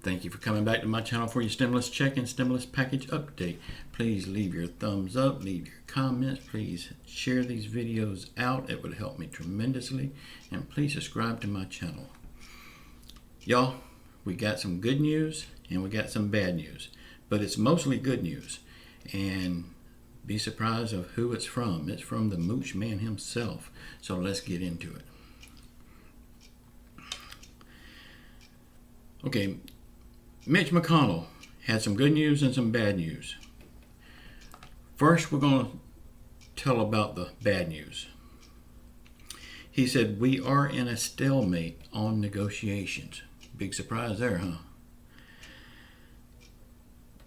Thank you for coming back to my channel for your stimulus check and stimulus package update. Please leave your thumbs up, leave your comments, please share these videos out. It would help me tremendously. And please subscribe to my channel. Y'all, we got some good news and we got some bad news, but it's mostly good news. And be surprised of who it's from. It's from the Mooch Man himself. So let's get into it. Okay, Mitch McConnell had some good news and some bad news. First, we're going to tell about the bad news. He said, we are in a stalemate on negotiations. Big surprise there, huh?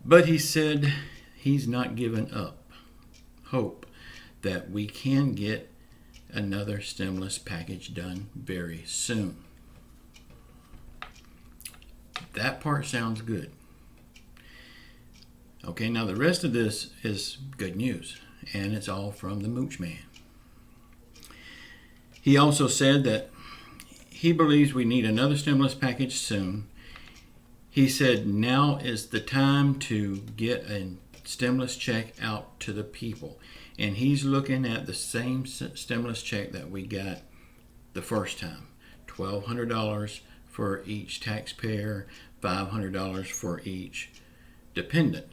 But he said he's not giving up hope that we can get another stimulus package done very soon. That part sounds good. Okay, now the rest of this is good news, and it's all from the Mooch Man. He also said that he believes we need another stimulus package soon. He said now is the time to get a stimulus check out to the people. And he's looking at the same stimulus check that we got the first time. $1,200 for each taxpayer, $500 for each dependent.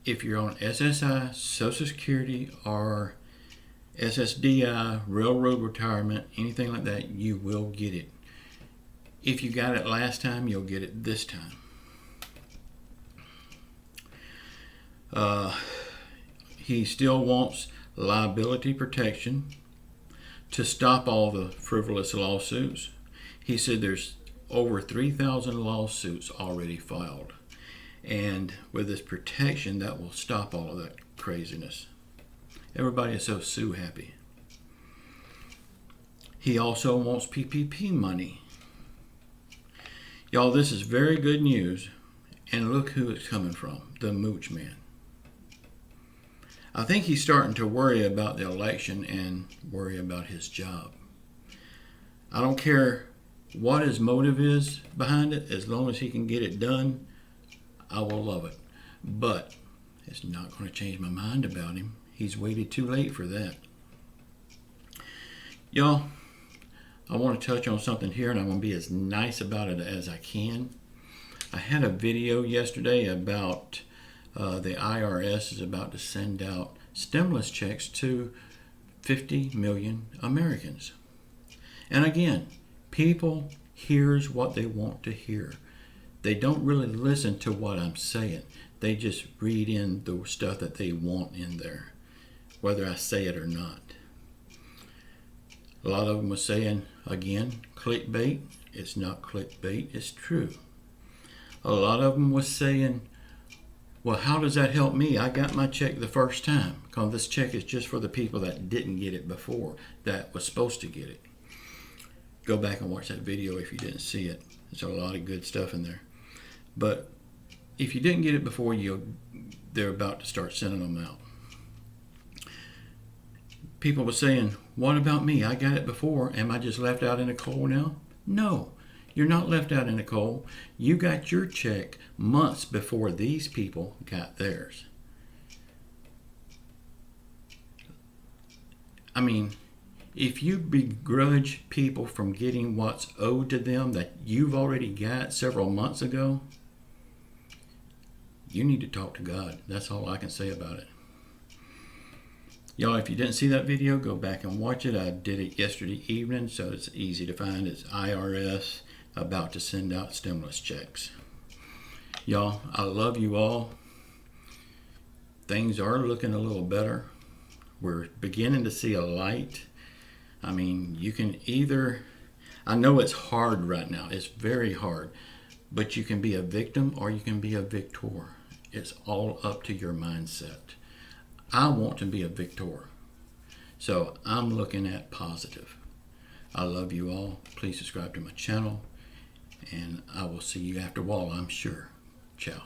If you're on SSI, Social Security, or SSDI, railroad retirement, anything like that, you will get it. If you got it last time, you'll get it this time. He still wants liability protection to stop all the frivolous lawsuits. He said there's over 3,000 lawsuits already filed. And with this protection, that will stop all of that craziness. Everybody is so sue happy. He also wants PPP money. Y'all, this is very good news. And look who it's coming from, the Mooch Man. I think he's starting to worry about the election and worry about his job. I don't care what his motive is behind it, as long as he can get it done, I will love it. But it's not going to change my mind about him. He's waited too late for that. Y'all, I want to touch on something here, and I'm going to be as nice about it as I can. I had a video yesterday about the IRS is about to send out stimulus checks to 50 million Americans. And again, people hears what they want to hear. They don't really listen to what I'm saying. They just read in the stuff that they want in there, whether I say it or not. A lot of them were saying, again, clickbait. It's not clickbait, it's true. A lot of them was saying, well, how does that help me? I got my check the first time, because this check is just for the people that didn't get it before, that was supposed to get it. Go back and watch that video if you didn't see it. There's a lot of good stuff in there. But if you didn't get it before, they're about to start sending them out. People were saying, what about me? I got it before. Am I just left out in the cold now? No. You're not left out in the cold. You got your check months before these people got theirs. I mean, if you begrudge people from getting what's owed to them that you've already got several months ago, you need to talk to God. That's all I can say about it. Y'all, if you didn't see that video, go back and watch it. I did it yesterday evening, so it's easy to find. It's IRS about to send out stimulus checks. Y'all, I love you all. Things are looking a little better. We're beginning to see a light. I mean, you can either, I know it's hard right now. It's very hard. But you can be a victim or you can be a victor. It's all up to your mindset. I want to be a victor. So I'm looking at positive. I love you all. Please subscribe to my channel. And I will see you after a while, I'm sure. Ciao.